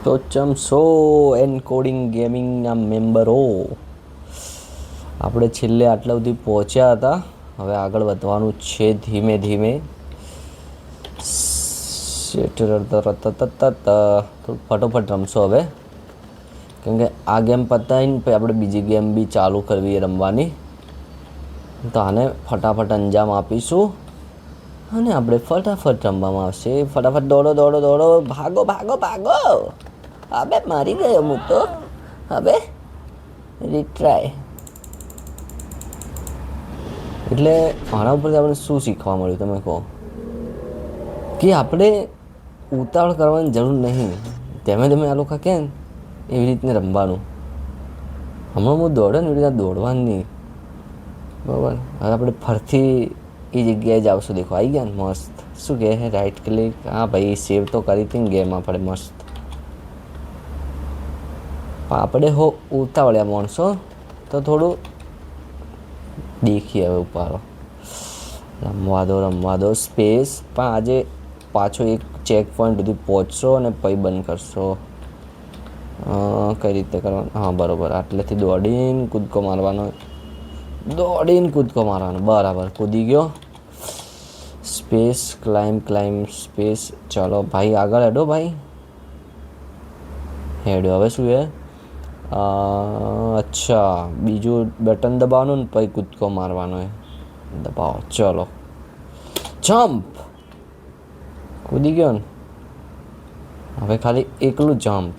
તો ચમસો એન્કોડિંગ ગેમિંગના મેમ્બરો, આપણે છેલ્લે આટલા સુધી પહોંચ્યા હતા. હવે આગળ વધવાનું છે ધીમે ધીમે. થોડું ફટોફટ રમશો હવે, કેમ કે આ ગેમ પતાવીને પછી આપણે બીજી ગેમ બી ચાલુ કરવી રમવાની. તો આને ફટાફટ અંજામ આપીશું અને આપણે ફટાફટ રમવામાં આવશે. ફટાફટ દોડો દોડો દોડો, ભાગો ભાગો ભાગો. હવે મારી ગયો હું તો. હવે રીટ્રાય. એટલે આના ઉપરથી આપણે શું શીખવા મળ્યું તમે કહો? કે આપણે ઉતાવળ કરવાની જરૂર નહીં. ધીમે ધીમે આ લોકો કહે ને એવી રીતને રમવાનું. હમણાં હું દોડે ને એવી રીતના દોડવાનું નહીં, બરાબર? હવે આપણે ફરતી એ જગ્યાએ જ આવશું. દેખો આવી ગયા ને મસ્ત. શું કહે છે? Right click. હા ભાઈ, સેવ તો કરી હતી ને ગેમ આપણે મસ્ત. આપણે હો ઉતાવળ્યા માણસો તો થોડું દેખીએ. હવે ઉપાડો, રમવા દો સ્પેસ. પણ આજે પાછો એક ચેક પોઈન્ટ સુધી પહોંચશો અને પછી બંધ કરશો. કઈ રીતે કરવાનું? હા બરાબર, આટલેથી દોડીને કૂદકો મારવાનો. બરાબર, કૂદી ગયો. Space, climb space. ચાલો ભાઈ આગળ હેડો ભાઈ. હેડ્યો. હવે શું છે? અચ્છા, બીજું બટન દબાવવાનું ને પછી કૂદકો મારવાનો. દબાવો. ચલો જમ્પ. કૂદી ગયો ને. હવે ખાલી એકલું જમ્પ.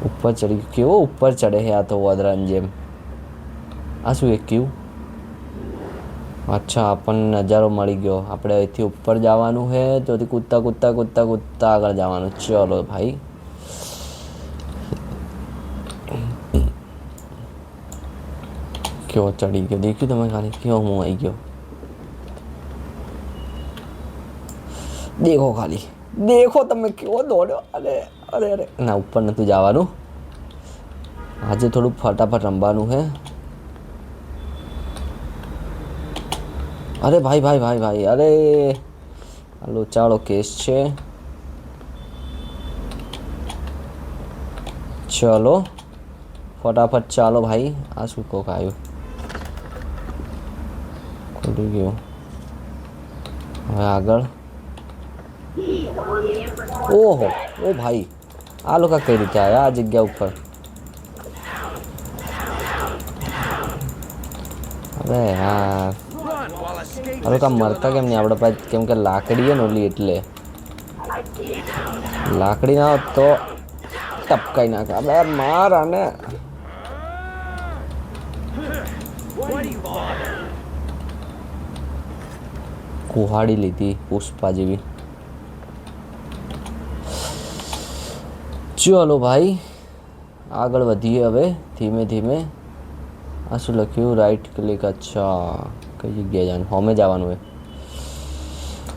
ઉપર ચડી ગયો. કેવો ઉપર ચડે છે આ તો વાદરાની જેમ. આ શું એક ક્યુ? અચ્છા, આપણને નજારો મળી ગયો. આપણે અહીંથી ઉપર જવાનું છે તો કૂદતા કૂદતા કૂદતા કૂદતા આગળ જવાનું. ચલો ભાઈ. કેવો ચડી ગયો દેખ્યું તમે ખાલી? કેવો હું આવી ગયો દેખો ખાલી. દેખો તમે કેવો દોડ્યો. અરે અરે અરે ના, ઉપર નતું જવાનું. આજે થોડું ફટાફટ રમવાનું છે. અરે ભાઈ ભાઈ ભાઈ ભાઈ, અરે લોચાળો કેસ છે. ચલો ફટાફટ ચાલો ભાઈ. આ શું કોક આવ્યું? ખુલી ગયું. હવે આગળ. ઓહો ઓ ભાઈ, આ લોકો કઈ રીતે આવ્યા આ જગ્યા ઉપર? અરે યાર, આ લોકો મરતા કેમ નહીં આપણે પાસે? કેમ કે લાકડી ને ઓલી, એટલે લાકડી ના હોત તો ટપકાઈ નાખે. અબે માર આને. કુહાડી લીધી પુષ્પા જેવી. ચલો ભાઈ આગળ વધીએ હવે ધીમે ધીમે. આ શું લખ્યું? Right click. અચ્છા, કઈ જગ્યાએ જવાનું? હોમે જવાનું હોય.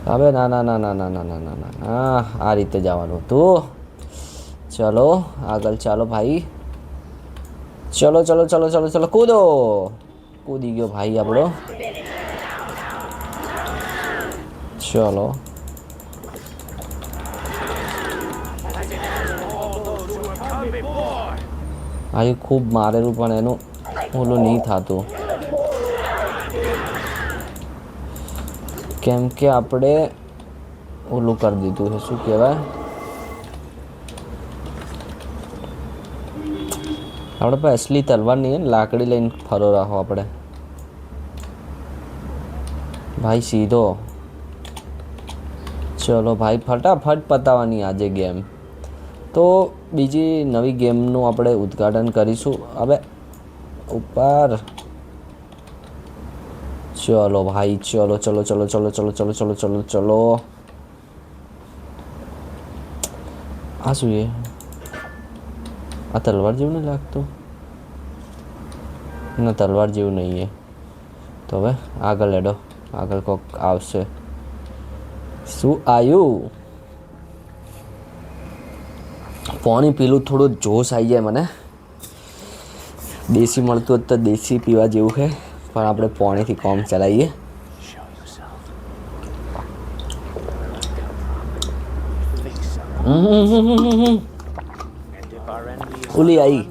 હવે ના ના ના ના ના ના ના ના ના ના, આ રીતે જવાનું હતું. ચલો આગળ ચાલો ભાઈ. ચલો ચલો ચલો ચલો ચલો કૂદો. કૂદી ગયો ભાઈ આપણો. ચલો આ ખૂબ મારેલું પણ એનું ઓલું નહીં થતું, કેમ કે આપણે ઓલું કરી દીધું છે. શું કહેવાય? આપણે પાસે અસલી તલવાર નહીં, લાકડી લઈને ફરો રાખો આપણે ભાઈ સીધો. ચલો ભાઈ ફટાફટ પતાવવાની આજે ગેમ. તો બીજી નવી ગેમનું આપણે ઉદ્ઘાટન કરીશું હવે ઉપર. ચલો ભાઈ ચલો ચલો ચલો ચલો ચલો ચલો ચલો ચલો ચલો. આ શું છે? આ તલવાર જેવું નહીં લાગતું? ના, તલવાર જેવું નહીં છે. તો હવે આગળ લેડો. આગળ કોક આવશે. શું આવ્યું? પાણી પીલું, થોડું જોશ આવી જાય મને. દેશી મળતું હોત તો દેશી પીવા જેવું છે, પણ આપણે પાણીથી કામ ચલાવીએ. ઓલી આવી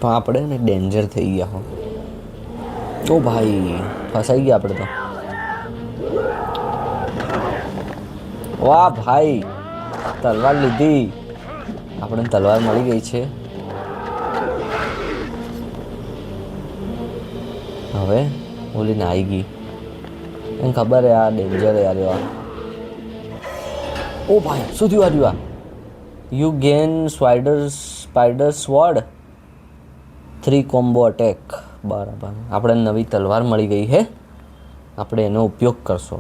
પણ આપણે ને ડેન્જર થઈ ગયા હો. ઓ ભાઈ ફસાઈ ગયા આપણે તો. વાહ ભાઈ તલવાર લીધી, આપણે તલવાર મળી ગઈ છે. હવે ઓલી ને આવી ગઈ, એને ખબર હે આ ડેન્જર યાર. ઓ ભાઈ શું થયું આજુ? You gain spider sword 3 combo attack. બરાબર, આપણે નવી તલવાર મળી ગઈ છે, આપણે એનો ઉપયોગ કરશો.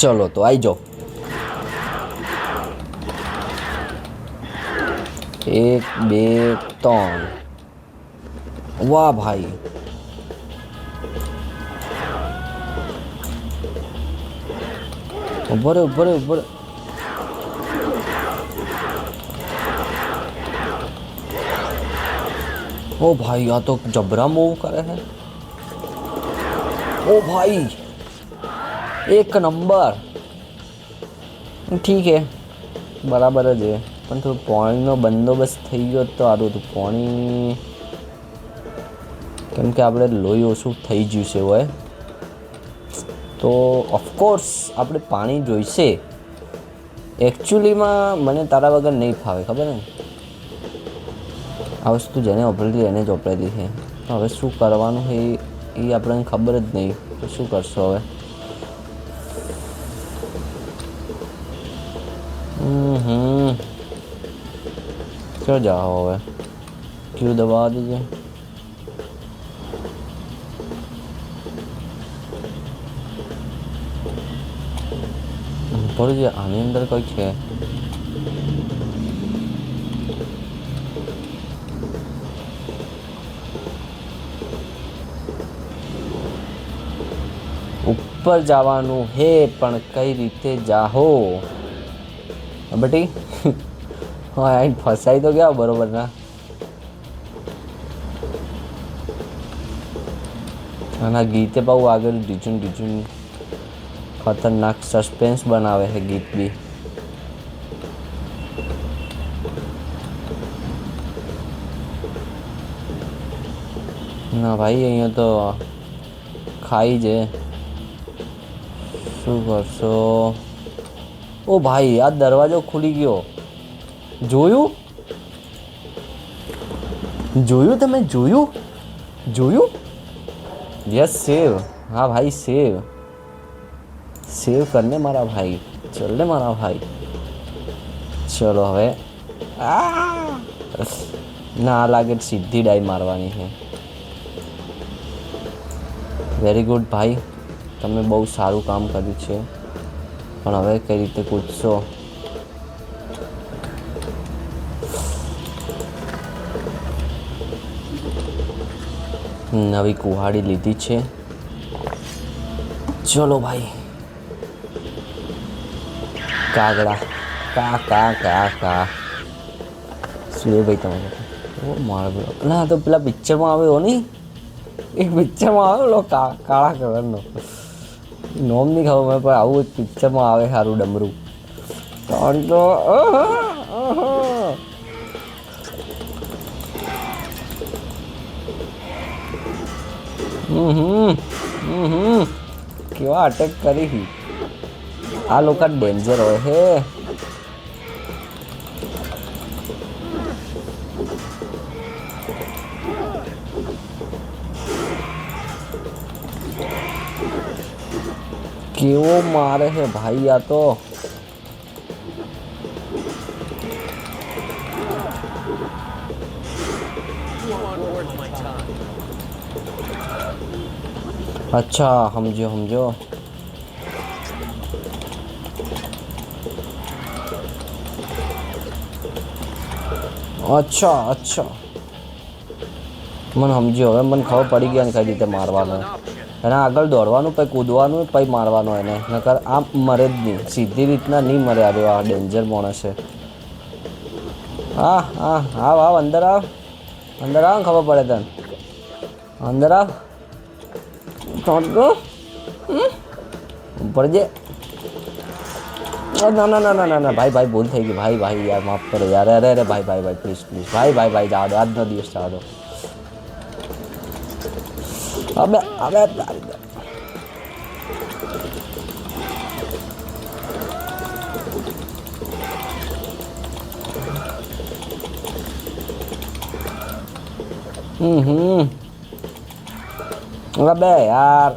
ચલો તો આવી જાઓ. 1 2 3. વાહ ભાઈ ઉભો રે. ઓ ભાઈ આ તો જબરા મૂવ કરે છે. ઓ ભાઈ એક નંબર. ઠીક હે બરાબર જ છે, પણ થોડું પાણીનો બંદોબસ્ત થઈ ગયો તો સારું હતું. પાણી કેમ કે આપણે લોહી ઓછું થઈ ગયું છે હોય તો ઓફકોર્સ આપણે પાણી જોઈશે. એકચ્યુઅલીમાં મને તારા વગર નહીં ફાવે, ખબર ને? આ વસ્તુ જેને વપરાયેલી એને જ વપરાયેલી છે. હવે શું કરવાનું છે એ આપણને ખબર જ નહીં, તો શું કરશો હવે? ક્યાં જાઓ હવે? ક્યુ દબા દીજે. પર જે આની અંદર કંઈ છે. ઉપર જવાનું હે પણ કઈ રીતે જાહો બેટી? હા અહીં ફસાઈ તો ગયા બરોબર ના. અને ગીતે બહુ આગળ ડીચું ખતરનાક સસ્પેન્સ બનાવે છે ગીત બી. ના ભાઈ અહીંયા તો ખાઈ છે. શું કરશો? ઓ ભાઈ આ દરવાજો ખુલી ગયો. જોયું તમે? જોયું? યસ સેવ. हाँ भाई सेव करने मारा भाई. चल ले मारा भाई. चलो હવે ના લાગે સીધી ડાઈ મારવાની છે. વેરી ગુડ ભાઈ, તમે બહુ સારું કામ કર્યું છે. પણ હવે કઈ રીતે કૂદશો? નવી કુહાડી લીધી છે. ચલો ભાઈ. કાગડા કા શું ભાઈ તમે? ઓ મારે ના તો પેલા પિક્ચરમાં આવ્યો નહીં, એક પિક્ચરમાં આવેલો કાળા કલરનો, નોમ નહીં ખબર મને, પણ આવું એક પિક્ચરમાં આવે સારું ડમરું. તો કેવા અટેક કરી. આ લોકો ડેન્જર હોય હે. કેવો મારે છે ભાઈ આ તો. अच्छा समझो. अच्छा મને સમજ્યો હવે, મને ખબર પડી ગઈ કઈ રીતે મારવાનો. એને આગળ દોડવાનું, પછી કૂદવાનું, પછી મારવાનો એને. નકર આમ મરે જ નહીં, સીધી રીતના નહીં મરે. આવ્યો આ ડેન્જર માણસ છે. આવ અંદર આવ ને ખબર પડે તને. અંદર આવ. ઉપર જે ના ના ના ના ના ના ભાઈ ભાઈ ભૂલ થઈ ગઈ ભાઈ ભાઈ યાર માફ કરો યાર અરે અરે ભાઈ ભાઈ ભાઈ પ્લીઝ પ્લીઝ ભાઈ ભાઈ ભાઈ જવા દો આજનો દિવસ જવા દો અબે અબે અબે યાર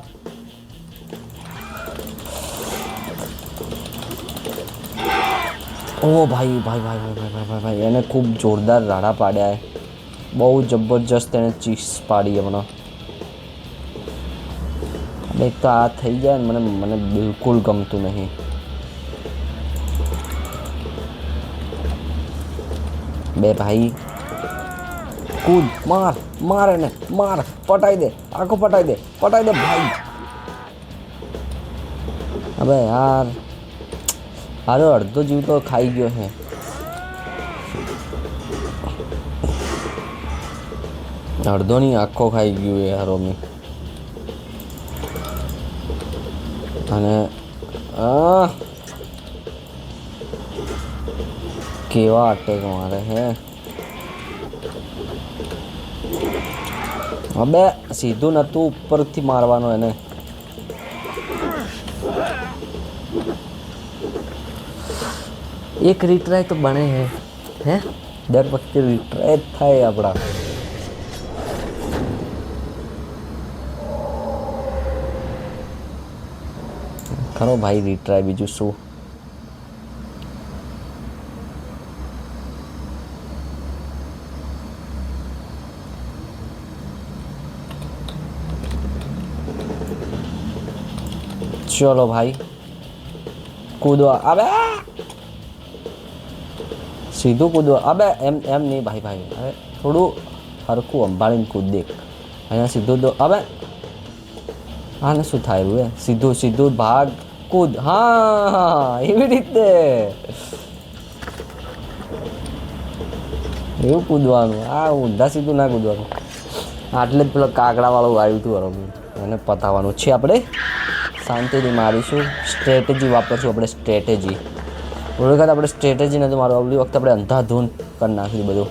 ઓ ભાઈ ભાઈ ભાઈ ભાઈ ભાઈ ભાઈ ભાઈ એને ખૂબ જોરદાર રાડા પાડ્યા હે બહુ જબરજસ્ત એને ચીસ પાડી હમણાં એક તો આ થઈ જાય ને મને બિલકુલ ગમતું નહીં બે ભાઈ કૂદ માર માર એને માર પટાઈ દે આખો પટાઈ દે ભાઈ અબે યાર હારો અડધો જીવ તો ખાઈ ગયો હે અડધો ની આખો ખાઈ ગયું એ હારો મેં અને કેવા અટેક મારે હે અબે સીધું નતું ઉપરથી મારવાનું એને એક રીટ્રાય તો બને હે દર વખતે રીટ્રાય જ થાય આપણા ખરો ભાઈ રીટ્રાય બીજું શું चलो भाई कूदो अबे सीधू कूदो अबे एम एम नहीं भाई भाई अरे थोड़ू हरकू अंबाड़ी कूद देख अँ सीधू दो अबे हाँ ने शू थाय सीधू सीधू भाग कूद हाँ एवी रीते એવું કૂદવાનું આ ઊંધા સીધું ના કૂદવાનું આટલે જ પેલો કાગડાવાળું આવ્યું હતું હરમ એને પતાવવાનું છે આપણે શાંતિથી મારીશું સ્ટ્રેટેજી વાપરશું આપણે સ્ટ્રેટેજી ઓલી વખત આપણે સ્ટ્રેટેજી નથી મારવા ઓલી વખતે આપણે અંધાધૂન કરી નાખ્યું બધું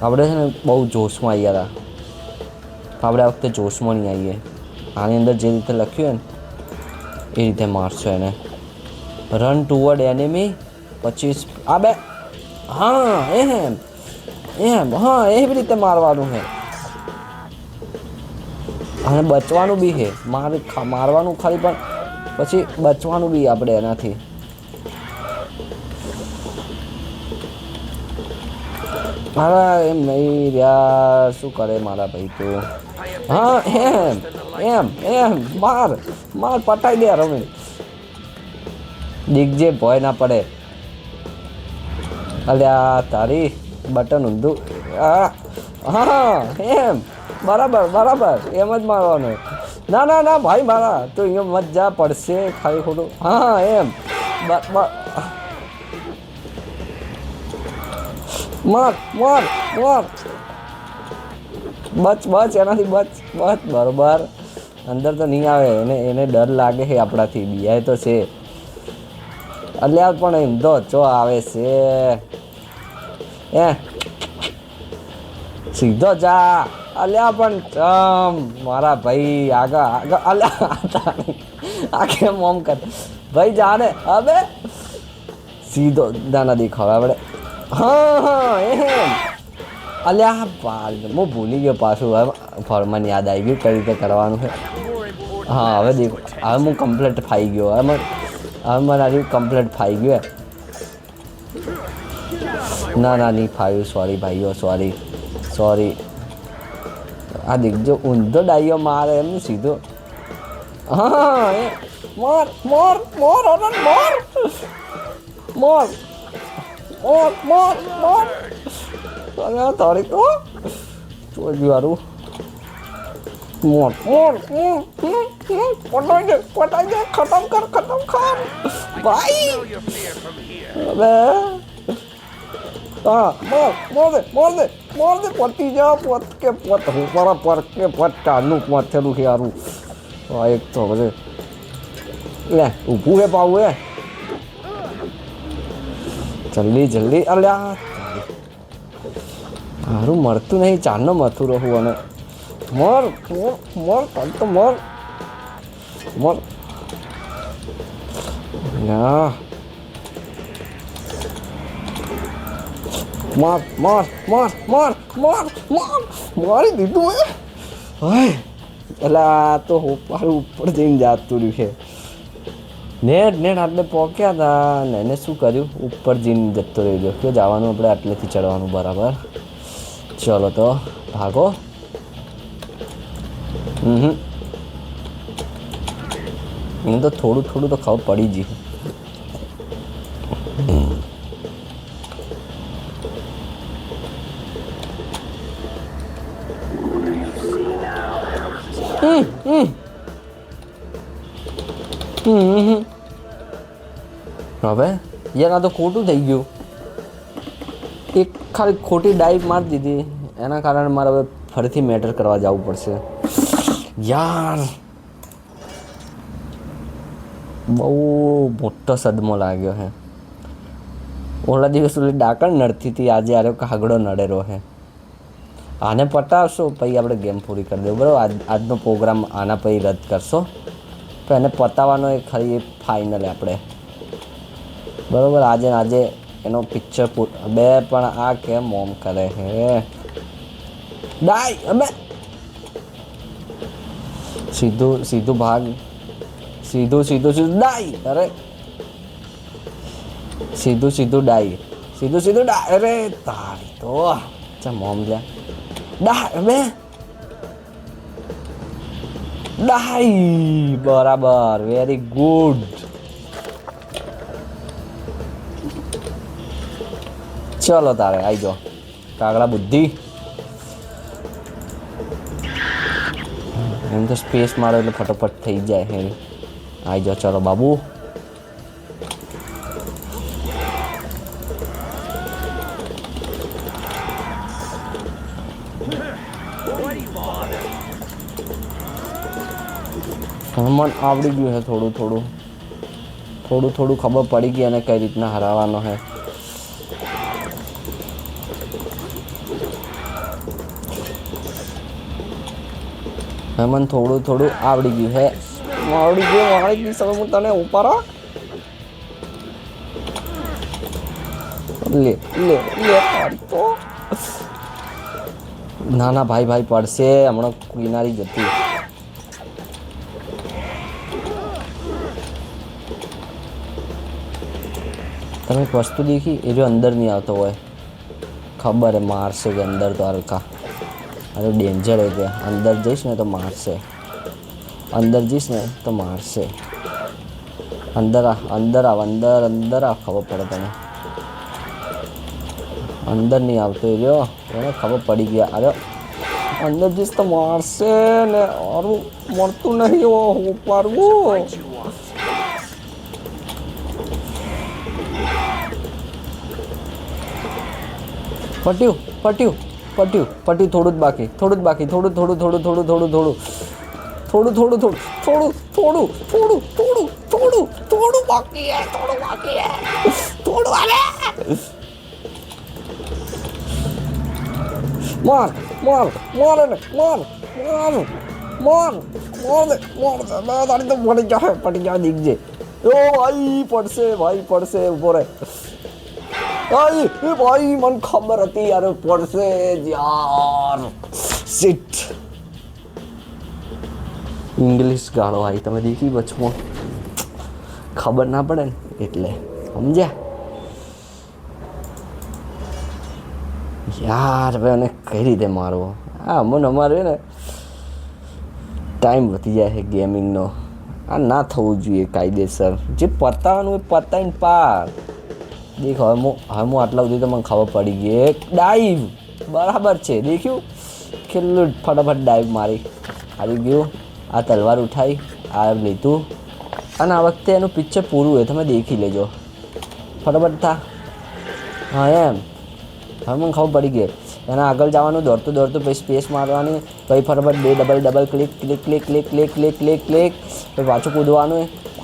આપણે છે ને બહુ જોશમાં આવ્યા હતા આપણે આ વખતે જોશમાં નહીં આવીએ આની અંદર જે રીતે લખ્યું ને એ રીતે મારશું એને રન ટુવર્ડ એનિમી 25 આ બે હા એમ હા એવી રીતે મારવાનું છે અને બચવાનું બી છે મારવાનું ખાલી પણ પછી બચવાનું બી આપણે એનાથી મારા એમ નહીં યાર શું કરે મારા ભાઈ તો હા એમ માર પટાઈ દે રમે દીકજે ભય ના પડે અલ્યા તારી બટન ઊંધું હા એમ બરાબર એમ જ મારવાનું ના ભાઈ મારા તો અહીંયા મત જા પડશે ખાલી ખોટું હા એમ માર બચ એનાથી બચ બરોબર અંદર તો નહીં આવે એને ડર લાગે છે આપણાથી બીજાય તો છે અલ્યા પણ એમ તો ચો આવે છે સીધો જા અલ્યા પણ મારા ભાઈ આગળ અલ્યા આ કેમ ઓમ કર ભાઈ જાને હવે સીધો દાના દેખાવ આપણે હા એમ અલ્યા હું ભૂલી ગયો પાછું હવે ફોર્મન યાદ આવી ગયું કઈ રીતે કરવાનું છે હા હવે દેખો હવે હું કમ્પ્લીટ ફાઈ ગયો હવે મને આજે કમ્પ્લીટ ફાઈ ગયો ના નહીં ફાયું સોરી ભાઈઓ સોરી આ દેખજો ઊંધો ડાઈઓ મારે એમ સીધો હા એ મોર તારી તો ચોરી વાળું પટાઈ દે ખતમ કર ભાઈ હવે હા મોર દે પતી જા પોત હું મારા પર કે પટ કાનું પથેલું યારું એક તો હવે લે ઊભું હે પાવું હે જલ્દી જલ્દી અલ્યા મારું મળતું નહીં ચારનો મથું રહું અને મર મર મર કાલ તો મર મર ના માર માર માર માર માર માર મારી દીધું હે હાય એટલે આ તો મારું ઉપર જઈને જાતું રહ્યું છે નેટ નેટ આટલે પહોંચ્યા હતા ને એને શું કર્યું ઉપર જઈને જતો રહી ગયો કે જવાનું આપણે આટલેથી ચડવાનું બરાબર ચલો તો ભાગો એને તો થોડું થોડું તો ખબર પડી ગઈ હવે યાર આ તો ખોટું થઈ ગયું એક ખાલી ખોટી ડાઈવ મારી દીધી એના કારણે મારે હવે ફરીથી મેટર કરવા જવું પડશે યાર બહુ મોટો સદમો લાગ્યો હે ઓલા દિવસ ઓલી ડાકણ નડતી હતી આજે આરે કાગડો નડેલો હે આને પટાવશો પછી આપણે ગેમ પૂરી કરી દેવું બરાબર આજનો પ્રોગ્રામ આના પછી રદ કરશો તો એને પતાવવાનો એ ખરી ફાઇનલ આપણે બરાબર આજે આજે એનો પિક્ચર બે પણ આ કેમ મોમ કરે હે ડાય અબે સીધું સીધું ભાગ સીધું સીધું સીધું ડાય અરે સીધું સીધું ડાય સીધું સીધું ડાય અરે તારી તો ચા મોમ લે ડાય અબે ડાય બરાબર વેરી ગુડ ચલો તારે આવી જાઓ કાગડા બુદ્ધિ એમ તો સ્પેસ મારો એટલે ફટોફટ થઈ જાય હે આવી જાઓ ચલો બાબુ મને આવડી ગયું છે થોડું થોડું થોડું થોડું ખબર પડી ગઈ અને કઈ રીતના હરાવવાનો છે મને થોડું થોડું આવડી ગયું હે આવડી ગયું સમય હું તને ઉપાડો લે લે લે તો ના ના ભાઈ ભાઈ પડશે હમણાં કિનારી જતી તમે એક વસ્તુ દેખી એ જો અંદર નહીં આવતો હોય ખબર હે મારશે કે અંદર તો હલકા અરે ડેન્જર હે કે અંદર જઈશ ને તો મારશે અંદર જઈશ ને તો મારશે અંદર આ અંદર આવ અંદર અંદર આ ખબર પડે તને અંદર નહીં આવતો એ રહ્યો એને ખબર પડી ગયા અરે અંદર જઈશ તો મારશે ને અરું મળતું નહીં હું પાડવું પટ્યું પટ્યું પટ્યું પટ્યું થોડું જ બાકી થોડું જ બાકી થોડું થોડું થોડું થોડું થોડું થોડું થોડું થોડું થોડું થોડું થોડું થોડું થોડું થોડું થોડું બાકી હે થોડું બાકી હે થોડું અરે માર માર માર ને માર માર માર માર દે તારી તો પડી જાય દીકજે ઓ ભાઈ પડશે ઉભો રહે ભાઈ એ ભાઈ મને ખબર હતી યાર પડશે યાર શિટ ઇંગ્લિશ ગાળો આવી તમે દેખી વચમાં ખબર ના પડે ને એટલે સમજ્યા યાર ભાઈ અને કઈ રીતે મારવો હા મને અમારે ને ટાઈમ વધી જાય છે ગેમિંગનો આ ના થવું જોઈએ કાયદેસર જે પતાવવાનું એ પતાવીને પાર દેખ હવે હું આટલા સુધી તો મને ખબર પડી ગઈ એક ડાઈવ બરાબર છે દેખ્યું કેટલું ફટાફટ ડાઈવ મારી આવી ગયું આ તલવાર ઉઠાઈ આ લીધું અને આ વખતે એનું પિક્ચર પૂરું હોય તમે દેખી લેજો ફટાફટ થા હા એમ હવે મને ખબર પડી ગઈ એના આગળ જવાનું દોડતું પછી સ્પેસ મારવાની પછી ફટાફટ બે double click click click click click click click click પછી પાછું કૂદવાનું